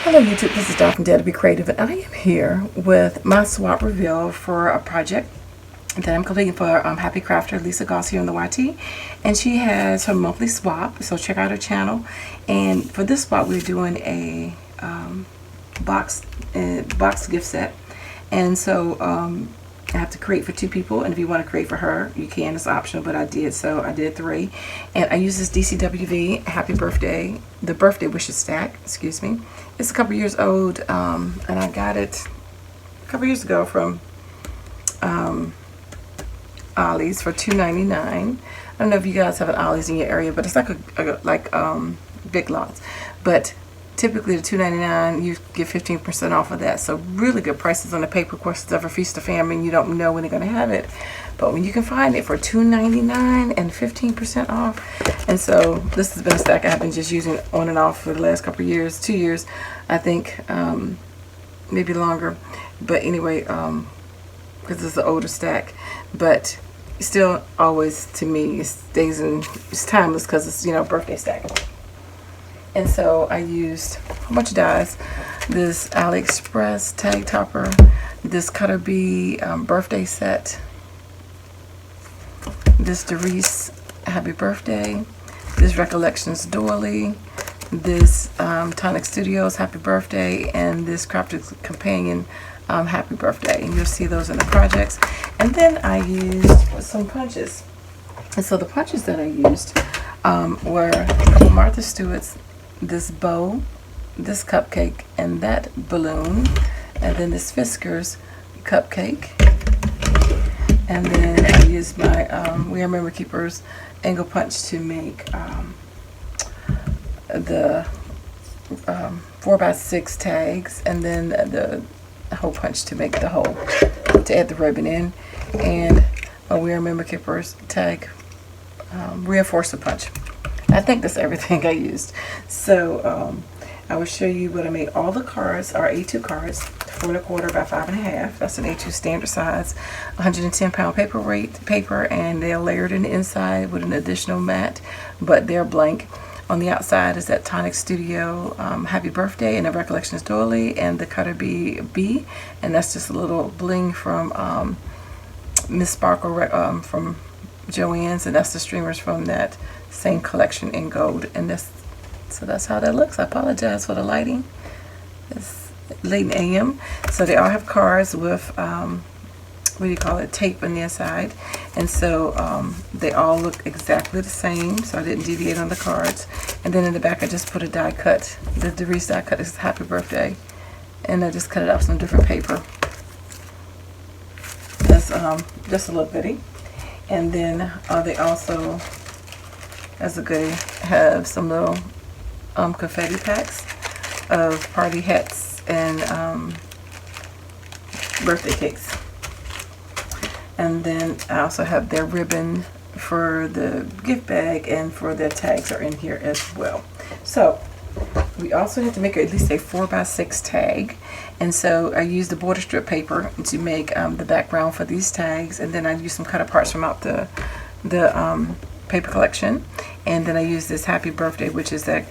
Hello YouTube, this is Dar from DaretoBeCreative, and I am here with my swap reveal for a project that I'm completing for Happycrafter, Lisa Goss here on the YT, and she has her monthly swap, so check out her channel. And for this swap we're doing a box gift set, and so I have to create for 2 people, and if you want to create for her, you can. It's optional, but I did 3. And I use this DCWV Happy Birthday, the birthday wishes stack, excuse me. It's a couple years old, and I got it a couple years ago from Ollie's for $2.99. I don't know if you guys have an Ollie's in your area, but it's like Big Lots. But typically the $2.99, you get 15% off of that. So really good prices on the paper. Of course, it's ever feast or famine. You don't know when they're going to have it. But when you can find it for $2.99 and 15% off. And so this has been a stack I've been just using on and off for the last couple of years, 2 years, I think, maybe longer. But anyway, because it's an older stack. But still always, to me, it's timeless because it's, you know, birthday stack. And so I used a whole bunch of dies. This AliExpress tag topper, this Cutter Bee birthday set, this Doris Happy Birthday, this Recollections doily, this Tonic Studios Happy Birthday, and this Crafted Companion Happy Birthday. And you'll see those in the projects. And then I used some punches. And so the punches that I used were a couple Martha Stewart's, this bow, this cupcake, and that balloon, and then this Fisker's cupcake. And then I used my We Are Memory Keepers angle punch to make the 4x6 tags, and then the hole punch to make the hole, to add the ribbon in, and a We Are Memory Keepers tag reinforcer punch. I think that's everything I used. So I will show you what I made. All the cards are A2 cards, 4 1/4 by 5 1/2. That's an A2 standard size, 110-pound paper, and they're layered in the inside with an additional mat, but they're blank. On the outside is that Tonic Studio Happy Birthday and the Recollections doily, and the Cutter Bee, and that's just a little bling from Miss Sparkle from Joann's, and that's the streamers from that same collection in gold. And so that's how that looks. I apologize for the lighting. It's late in AM. So they all have cards with what do you call it, tape on the inside, and so they all look exactly the same, so I didn't deviate on the cards. And then in the back I just put a die cut. The Doris die cut is Happy Birthday, and I just cut it off some different paper. That's just a little bitty. And then they also, as a goodie, have some little confetti packs of party hats and birthday cakes. And then I also have their ribbon for the gift bag, and for their tags are in here as well. So we also had to make at least a 4x6 tag, and so I used the border strip paper to make the background for these tags, and then I used some cut parts from out the paper collection, and then I used this Happy Birthday, which is that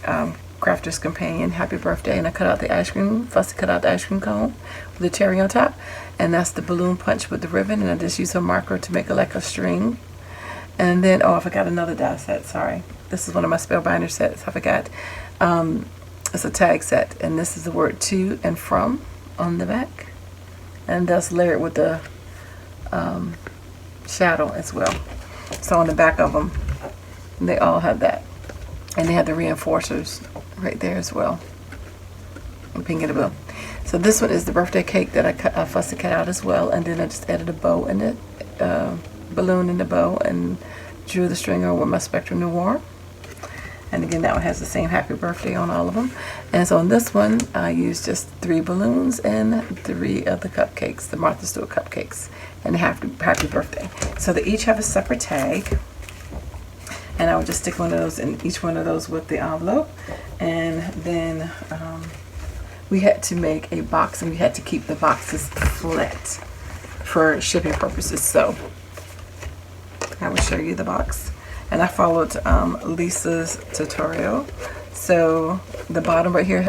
Crafter's Companion Happy Birthday, and I cut out the ice cream, fussy cut out the ice cream cone with the cherry on top, and that's the balloon punch with the ribbon, and I just used a marker to make it like a string. And then, oh, I forgot another die set, sorry. This is one of my Spellbinder sets, I forgot. It's a tag set, and this is the word to and from on the back, and that's layered with the shadow as well. So on the back of them, they all have that, and they have the reinforcers right there as well. I'm pink and blue. So this one is the birthday cake that I fussy cut out as well, and then I just added a bow in it, balloon in the bow, and drew the string on with my Spectrum Noir. And again, that one has the same Happy Birthday on all of them. And so on this one, I used just 3 balloons and 3 of the cupcakes, the Martha Stewart cupcakes, and the Happy Birthday. So they each have a separate tag. And I would just stick one of those in each one of those with the envelope. And then we had to make a box, and we had to keep the boxes flat for shipping purposes. So I will show you the box. And I followed Lisa's tutorial. So the bottom right here